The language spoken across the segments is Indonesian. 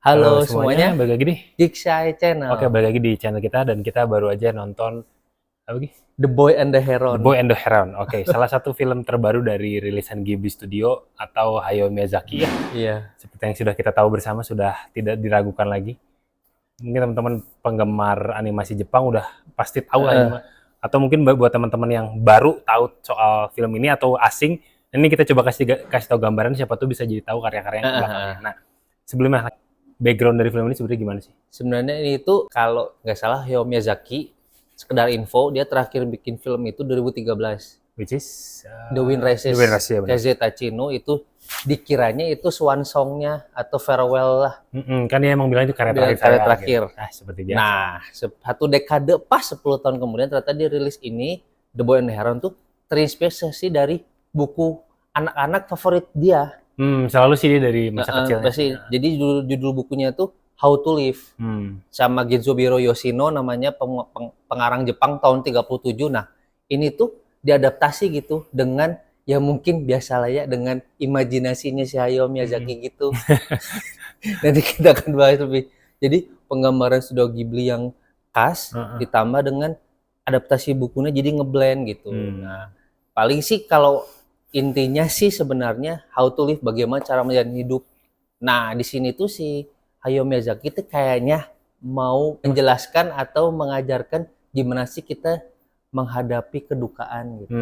Halo Halo semuanya, semuanya, balik lagi nih. Gikshay Channel, Oke, balik lagi di channel kita dan kita baru aja nonton apa lagi? The Boy and the The Heron. Boy and the Heron. Oke, salah satu film terbaru dari rilisan Ghibli Studio atau Hayao Miyazaki ya. Iya, Seperti yang sudah kita tahu bersama, sudah tidak diragukan lagi. Mungkin teman-teman penggemar animasi Jepang udah pasti tahu lah ini mah. Atau mungkin buat teman-teman yang baru tahu soal film ini atau asing, ini kita coba kasih tahu gambaran, siapa tuh bisa jadi tahu karya-karya yang belakangnya. Nah, sebelumnya background dari film ini sebenarnya gimana sih? sebenarnya ini tuh kalau nggak salah Hayao Miyazaki, sekedar info, dia terakhir bikin film itu 2013. Which is The Wind Rises, The Wind Rises, ya benar. Kaze Tachino itu dikiranya itu swan song-nya atau farewell lah. Kan dia emang bilang itu karya terakhir Karya saya, terakhir. gitu. Seperti biasa. Nah, satu dekade pas 10 tahun kemudian ternyata dia rilis ini The Boy and the Heron tuh terinspirasi dari buku anak-anak favorit dia. Selalu sih dia dari masa kecilnya. Pasti. Jadi judul bukunya tuh How to Live. Sama Genzoburo Yoshino namanya pengarang Jepang tahun 37. Nah, ini tuh diadaptasi gitu dengan ya mungkin biasa lah ya dengan imajinasinya si Hayao Miyazaki gitu. Nanti kita akan bahas lebih. Jadi penggambaran Studio Ghibli yang khas ditambah dengan adaptasi bukunya jadi ngeblend gitu. Nah, paling sih kalau intinya sih sebenarnya How to Live, bagaimana cara menjalani hidup. Nah, di sini tuh si Hayao Miyazaki itu kayaknya mau menjelaskan atau mengajarkan gimana sih kita menghadapi kedukaan gitu.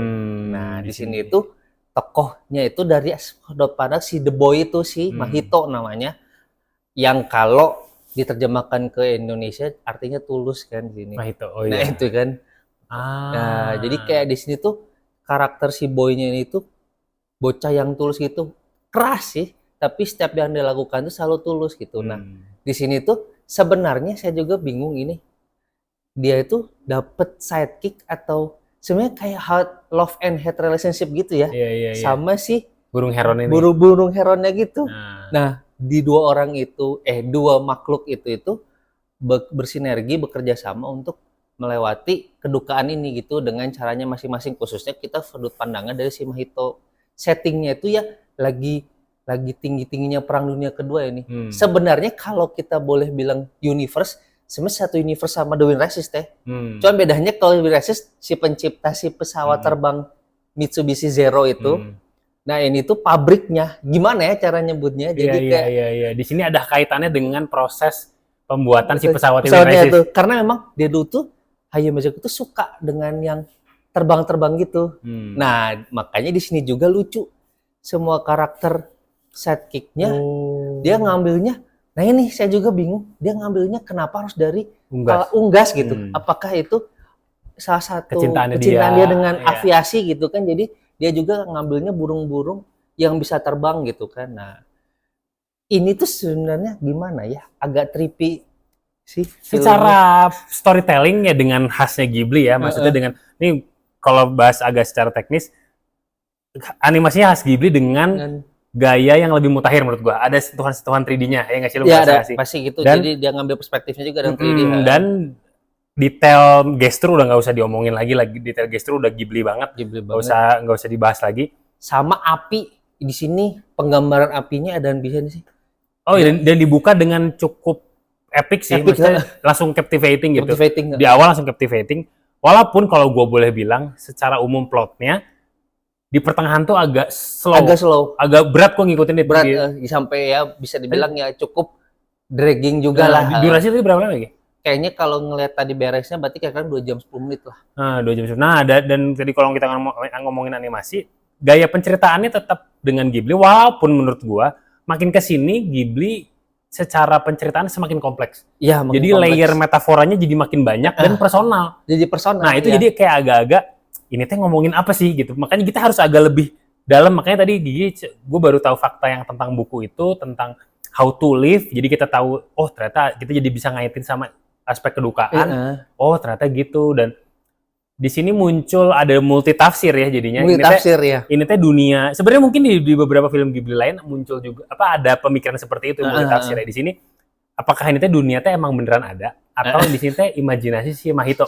Nah, di sini itu tokohnya itu dari sudut pandang si The Boy itu si Mahito namanya, yang kalau diterjemahkan ke Indonesia artinya tulus kan di sini. Mahito, oh Nah, iya. itu kan. Nah, jadi kayak di sini tuh karakter si boynya ini tuh bocah yang tulus gitu, keras sih, tapi setiap yang dia lakukan tuh selalu tulus gitu. Nah, di sini tuh sebenarnya saya juga bingung ini, dia itu dapet sidekick atau sebenarnya kayak love and hate relationship gitu ya, Iya. sama si burung heron ini. burung heronnya gitu. Nah, di dua makhluk itu bersinergi, bekerja sama untuk melewati kedukaan ini gitu dengan caranya masing-masing, khususnya kita sudut pandangan dari si Mahito. Settingnya itu ya lagi tinggi-tingginya Perang Dunia Kedua ini. Sebenarnya kalau kita boleh bilang universe, sebenarnya satu universe sama The Wind Rises teh. Cuma bedanya kalau The Wind Rises si pencipta si pesawat terbang Mitsubishi Zero itu. Nah, ini tuh pabriknya. Gimana ya cara nyebutnya? Jadi Iya. Di sini ada kaitannya dengan proses pembuatan si pesawat The Wind pesawatnya Rises. itu. Karena memang dia dulu tuh Hayao Miyazaki itu suka dengan yang terbang-terbang gitu. Nah, makanya di sini juga lucu. Semua karakter sidekick-nya dia ngambilnya. Nah, ini saya juga bingung. Dia ngambilnya kenapa harus dari unggas gitu. Apakah itu salah satu kecintaan dia dengan aviasi gitu kan. Jadi dia juga ngambilnya burung-burung yang bisa terbang gitu kan. Nah, ini tuh sebenarnya gimana ya? Agak trippy sih. Secara storytelling ya dengan khasnya Ghibli ya. Maksudnya dengan ini kalau bahas agak secara teknis, animasinya khas Ghibli dengan gaya yang lebih mutakhir menurut gua. Ada sentuhan-sentuhan 3D-nya, ya nggak sih? Iya, ada pasti gitu. Jadi dia ngambil perspektifnya juga dengan 3D. Dan detail gestur udah nggak usah diomongin lagi. Detail gestur udah Ghibli banget. Nggak usah dibahas lagi. Sama api di sini, penggambaran apinya ada bisa sih. Oh, dan dibuka dengan cukup epic sih. Maksudnya langsung captivating gitu. Di awal langsung captivating. Walaupun kalau gue boleh bilang, secara umum plotnya di pertengahan tuh agak slow. Agak berat kok ngikutin dia. Berat, sampai ya bisa dibilang ya cukup dragging juga lah. Durasi itu berapa lama lagi? Kayaknya kalau ngelihat tadi beresnya berarti kira-kira 2 jam 10 menit lah. 2 jam 10. Nah, dan tadi kalau kita ngomongin animasi, gaya penceritaannya tetap dengan Ghibli, walaupun menurut gue makin kesini Ghibli secara penceritaan semakin kompleks. Iya, jadi kompleks. Layer metaforanya jadi makin banyak dan personal. Jadi personal. Nah, itu jadi kayak agak-agak ini teh ngomongin apa sih gitu. Makanya kita harus agak lebih dalam. Makanya tadi gue baru tahu fakta yang tentang buku itu, tentang How to Live. Jadi kita tahu, oh ternyata kita jadi bisa ngaitin sama aspek kedukaan. Oh, ternyata gitu. Dan di sini muncul ada multi tafsir ya jadinya. Ini teh dunia. Sebenarnya mungkin di beberapa film Ghibli lain muncul juga ada pemikiran seperti itu multi tafsir ya. Di sini apakah ini teh dunia teh emang beneran ada atau di sini teh imajinasi si Mahito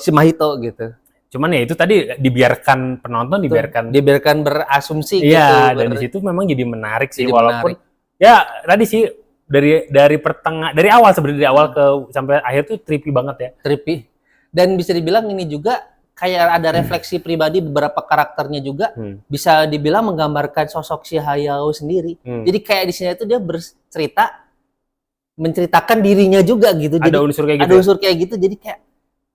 gitu. Cuman ya itu tadi dibiarkan penonton dibiarkan berasumsi gitu. Iya, dan di situ memang jadi menarik sih, walaupun ya tadi sih dari awal sebenarnya, dari awal ke sampai akhir tuh trippy banget ya. Trippy. Dan bisa dibilang ini juga kayak ada refleksi pribadi beberapa karakternya juga, bisa dibilang menggambarkan sosok si Hayao sendiri. Jadi kayak di sini itu dia menceritakan dirinya juga gitu. Ada jadi, unsur kayak gitu. Ada unsur kayak gitu. Jadi kayak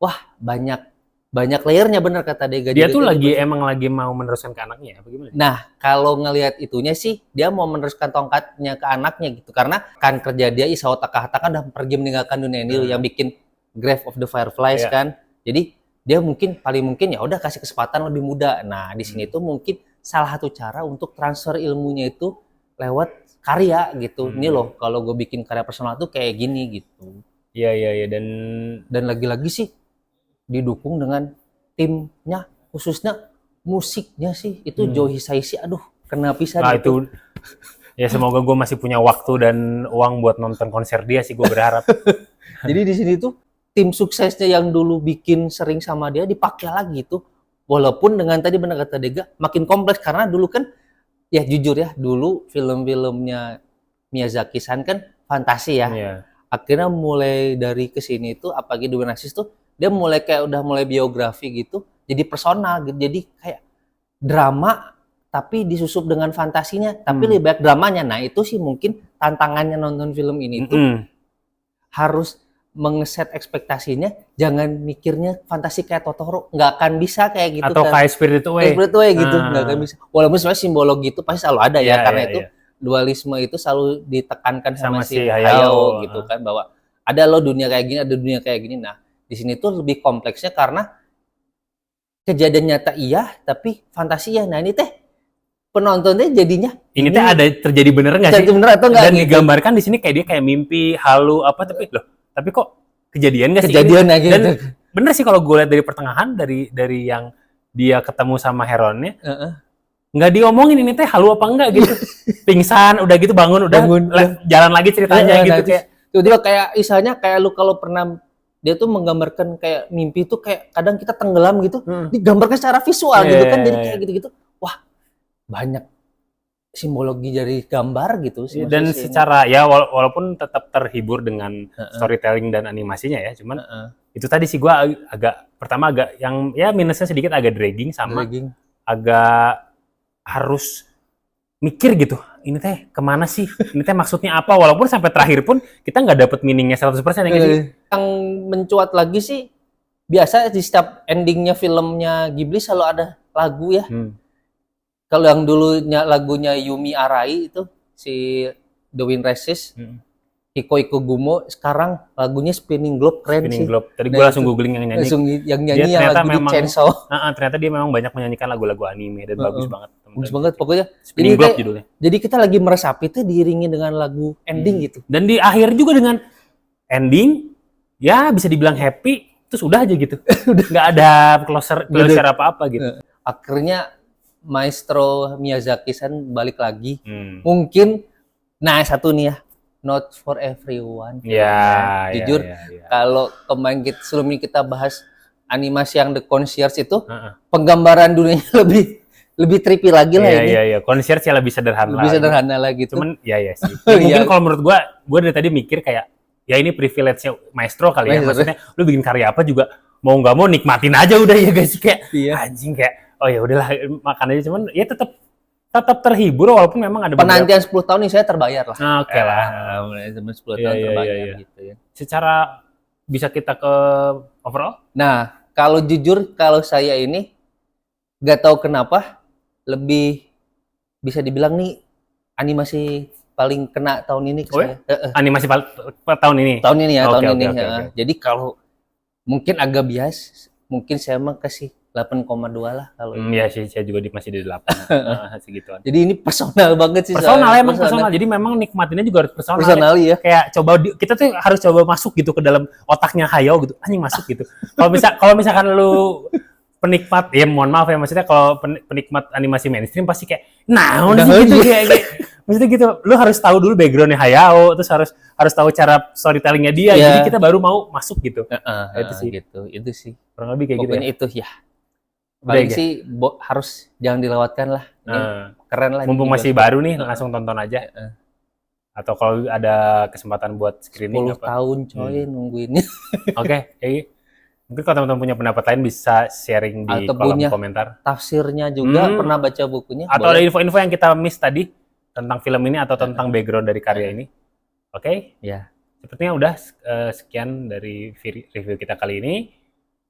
wah, banyak layernya, bener kata Dega. Dia tuh emang lagi mau meneruskan ke anaknya apa gimana? Nah, kalau ngelihat itunya sih, dia mau meneruskan tongkatnya ke anaknya gitu. Karena kan kerja dia Isao Takahata kan udah pergi meninggalkan dunia ini yang bikin Grave of the Fireflies kan. Jadi dia paling mungkin ya udah kasih kesempatan lebih muda. Nah, di sini tuh mungkin salah satu cara untuk transfer ilmunya itu lewat karya gitu. Ini loh, kalau gue bikin karya personal tuh kayak gini gitu. Iya, dan lagi-lagi sih didukung dengan timnya, khususnya musiknya sih itu Jo Hisaishi. Aduh, kena pisan itu. Ya semoga gue masih punya waktu dan uang buat nonton konser dia sih, gue berharap. Jadi di sini tuh tim suksesnya yang dulu bikin sering sama dia dipakai lagi tuh. Walaupun dengan tadi benar kata Dega makin kompleks karena dulu kan ya jujur ya, dulu film-filmnya Miyazaki-san kan fantasi ya. Akhirnya mulai dari kesini tuh apalagi The Witness tuh dia udah mulai biografi gitu, jadi personal gitu. Jadi kayak drama tapi disusup dengan fantasinya, tapi lebih banyak dramanya. Nah, itu sih mungkin tantangannya nonton film ini tuh harus mengeset ekspektasinya, jangan mikirnya fantasi kayak Totoro, nggak akan bisa kayak gitu. Atau kan. kayak Spirited Away. Spirited Away gitu, nggak akan bisa. Walaupun sebenarnya simbologi itu pasti selalu ada ya, karena itu dualisme itu selalu ditekankan sama si Hayao gitu kan, bahwa ada loh dunia kayak gini, ada dunia kayak gini. Nah, di sini tuh lebih kompleksnya karena kejadian nyata iya, tapi fantasi ya. Nah, ini teh penontonnya jadinya ini teh ada terjadi bener nggak sih? Bener atau enggak? Dan gitu. Digambarkan di sini kayak dia kayak mimpi, halu apa, tapi kok kejadian nggak sih? Kejadian aja. Dan bener sih kalau gue lihat dari pertengahan, dari yang dia ketemu sama Heronnya, nggak diomongin ini teh halu apa enggak gitu. Pingsan, udah gitu bangun jalan lagi ceritanya gitu kayak. Tiba-tiba kayak istilahnya kayak lu kalau pernah dia tuh menggambarkan kayak mimpi tuh kayak kadang kita tenggelam gitu, digambarkan secara visual gitu kan, jadi kayak gitu-gitu. Wah, banyak simbologi dari gambar gitu sih. Dan secara ya walaupun tetap terhibur dengan storytelling dan animasinya ya, cuman itu tadi sih gua pertama agak yang ya minusnya sedikit agak dragging sama agak harus mikir gitu. Ini teh kemana sih? Ini teh maksudnya apa? Walaupun sampai terakhir pun kita nggak dapet meaningnya 100% ya sih. Yang mencuat lagi sih biasa di setiap endingnya filmnya Ghibli selalu ada lagu ya. Kalau yang dulunya lagunya Yumi Arai itu si The Wind Rises, Hiko Gumo, sekarang lagunya Spinning Globe, keren Spinning sih. Globe. Tadi gue langsung googling yang nyanyi. Yang nyanyi yang lagu di Chainsaw. Ternyata dia memang banyak menyanyikan lagu-lagu anime dan bagus banget. Bagus banget pokoknya. Spinning Globe judulnya. Jadi kita lagi meresapi itu diiringi dengan lagu ending gitu. Dan di akhir juga dengan ending, ya bisa dibilang happy, terus udah aja gitu. Nggak ada closure apa-apa gitu. Akhirnya Maestro Miyazaki-san balik lagi. Mungkin, nah satu nih ya, Not for Everyone. Jujur, kalau kemarin sebelum ini kita bahas animasi yang The Concierge itu, penggambaran dunianya lebih trippy lagi lah ini. Iya. Concierge ya lebih sederhana. Lebih sederhana lagi gitu. Cuman, ya sih. Mungkin kalau menurut gue dari tadi mikir kayak, ya ini privilege-nya Maestro kali ya. Maksudnya, lu bikin karya apa juga, mau nggak mau nikmatin aja udah ya guys. Kayak, anjing kayak, oh ya udahlah makan aja. Cuman ya tetap terhibur walaupun memang ada penantian 10 tahun ini saya terbayar lah. Oke lah. Mulai 10 tahun terbayar gitu ya. Secara bisa kita ke overall? Nah, kalau jujur kalau saya ini nggak tahu kenapa lebih bisa dibilang nih animasi paling kena tahun ini ke saya. Animasi tahun ini? Tahun ini ya, tahun ini. Jadi kalau mungkin agak bias, mungkin saya mah kasih 8,2 lah kalau Iya sih, saya juga masih di 8 segituan. Jadi ini personal banget sih. Personal. Jadi memang nikmatinnya juga harus personal. Personal ya. Kayak coba kita tuh harus coba masuk gitu ke dalam otaknya Hayao gitu. Anjing masuk gitu. Kalau misalkan lu penikmat, ya mohon maaf ya, maksudnya kalau penikmat animasi mainstream pasti kayak udah gitu kayak maksudnya gitu. Lu harus tahu dulu backgroundnya Hayao, terus harus tahu cara storytellingnya dia. Jadi kita baru mau masuk gitu. Itu sih. Itu sih. Kurang lebih kayak pokoknya gitu ya. Itu ya. Paling sih harus jangan dilewatkan lah. Keren lah. Mumpung masih baru nih, langsung tonton aja. Atau kalau ada kesempatan buat screening 10 tahun coy nungguinnya. Oke, mungkin kalau teman-teman punya pendapat lain bisa sharing di Atau kolom punya komentar. tafsirnya juga, pernah baca bukunya. Atau boleh. ada info-info yang kita miss tadi tentang film ini atau tentang background dari karya ini. Oke? Ya. Sepertinya udah sekian dari review kita kali ini.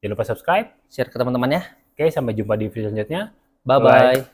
Jangan lupa subscribe. Share ke teman-teman ya. Oke, sampai jumpa di video selanjutnya. Bye-bye.